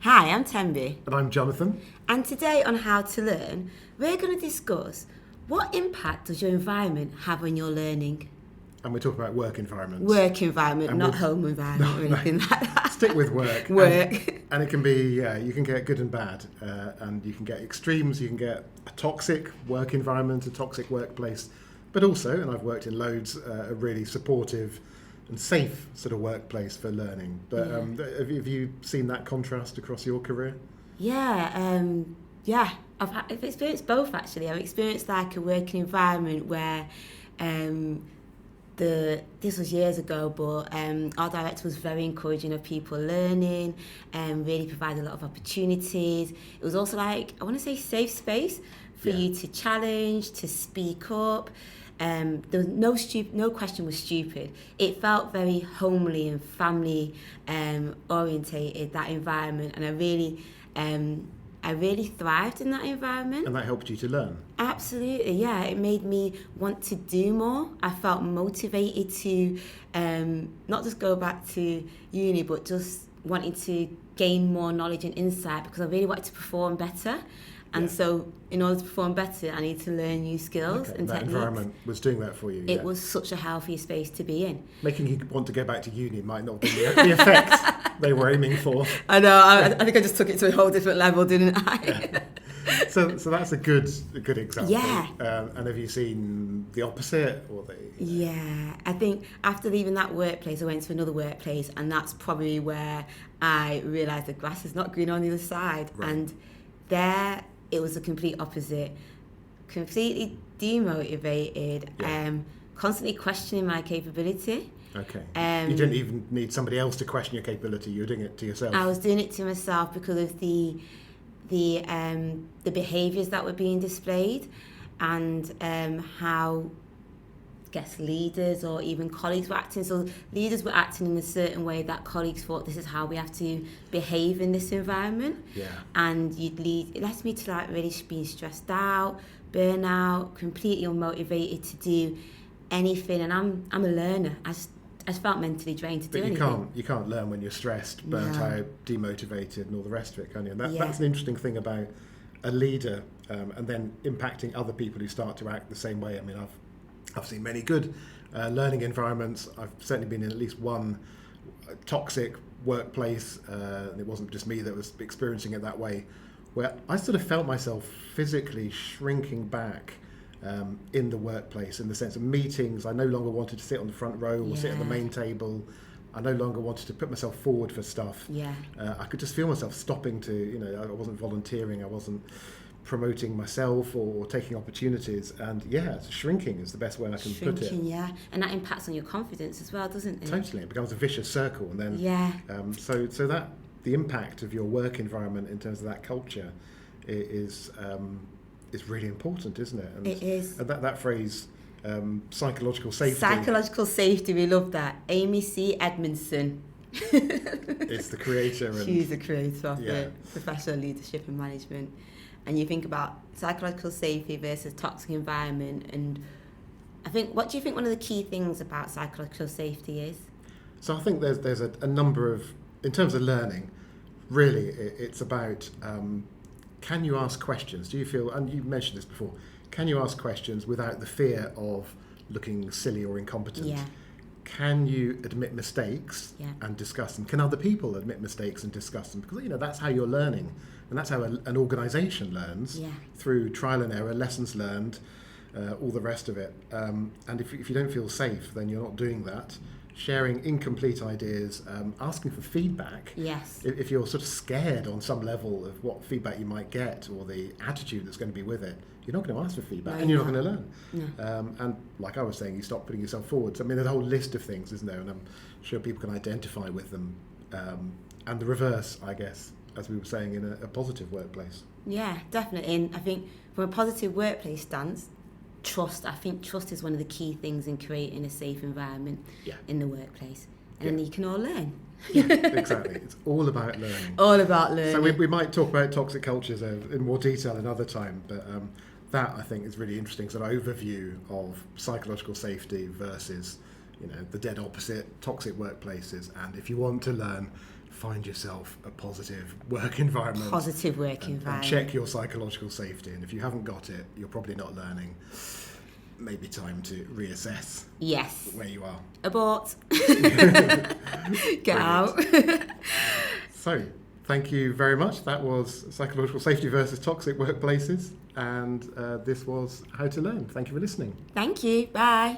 Hi, I'm Thembi. And I'm Jonathan. And today on How to Learn, we're going to discuss what impact does your environment have on your learning? And we're talking about work environments. Work environment, And not home environment or anything like that. Stick with work. Work. And it can be, you can get good and bad. And you can get extremes. You can get a toxic work environment, a toxic workplace. But also, and I've worked in loads, a really supportive and safe sort of workplace for learning. But have you seen that contrast across your career? Yeah. I've experienced both, actually. I've experienced like a working environment where this was years ago, but our director was very encouraging of people learning and really provided a lot of opportunities. It was also like, I want to say, safe space for you to challenge, to speak up. There was no question was stupid. It felt very homely and family orientated, that environment, and I really thrived in that environment. And that helped you to learn? Absolutely, yeah. It made me want to do more. I felt motivated to not just go back to uni, but just wanting to gain more knowledge and insight because I really wanted to perform better. And so in order to perform better, I need to learn new skills and that techniques. environment was doing that for you? It was such a healthy space to be in. Making you want to go back to uni might not be the effect they were aiming for. I know, I think I just took it to a whole different level, didn't I? Yeah. So that's a good example. Yeah. And have you seen the opposite? Yeah, I think after leaving that workplace, I went to another workplace, and that's probably where I realised the grass is not green on the other side. Right. And there, it was the complete opposite. Completely demotivated, constantly questioning my capability. Okay. You didn't even need somebody else to question your capability. You were doing it to yourself. I was doing it to myself because of the behaviours that were being displayed, and how, I guess, leaders or even colleagues were acting. So leaders were acting in a certain way that colleagues thought this is how we have to behave in this environment. Yeah. And it led me to like really being stressed out, burnout, completely unmotivated to do anything. And I'm a learner. I just felt mentally drained to do anything. But you can't learn when you're stressed, burnt out, demotivated, and all the rest of it, can you? And that's an interesting thing about a leader, and then impacting other people who start to act the same way. I mean, I've seen many good learning environments. I've certainly been in at least one toxic workplace, and it wasn't just me that was experiencing it that way, where I sort of felt myself physically shrinking back in the workplace, in the sense of meetings. I no longer wanted to sit on the front row or sit at the main table. I no longer wanted to put myself forward for stuff. Yeah. I could just feel myself stopping to, I wasn't volunteering, I wasn't promoting myself or taking opportunities, and shrinking is the best way I can put it. Yeah, and that impacts on your confidence as well, doesn't it? Totally, it becomes a vicious circle, and then so that the impact of your work environment in terms of that culture is really important, isn't it? And it is. And that phrase, psychological safety. Psychological safety, we love that. Amy Edmondson. It's the creator. She's the creator of it, professional leadership and management. And you think about psychological safety versus toxic environment, and I think, what do you think one of the key things about psychological safety is? So I think there's a number of, in terms of learning, really it's about, can you ask questions? Do you feel, and you mentioned this before, can you ask questions without the fear of looking silly or incompetent? Yeah. Can you admit mistakes and discuss them? Can other people admit mistakes and discuss them? Because that's how you're learning, and that's how an organisation learns, through trial and error, lessons learned, all the rest of it. And if you don't feel safe, then you're not doing that. Sharing incomplete ideas, asking for feedback. Yes. If you're sort of scared on some level of what feedback you might get or the attitude that's going to be with it, you're not going to ask for feedback, and you're not going to learn. No. And like I was saying, you stop putting yourself forward. So, I mean, there's a whole list of things, isn't there? And I'm sure people can identify with them. And the reverse, I guess, as we were saying, in a positive workplace. Yeah, definitely. And I think from a positive workplace stance, trust. I think trust is one of the key things in creating a safe environment in the workplace. And then you can all learn. Yeah, exactly. It's all about learning. All about learning. So we might talk about toxic cultures in more detail another time, but that I think is really interesting, sort of overview of psychological safety versus, the dead opposite, toxic workplaces. And if you want to learn, find yourself a positive work environment. Positive work environment. And check your psychological safety. And if you haven't got it, you're probably not learning. Maybe time to reassess. Yes. Where you are. Abort. Get out. So, thank you very much. That was Psychological Safety versus Toxic Workplaces. And this was How to Learn. Thank you for listening. Thank you. Bye.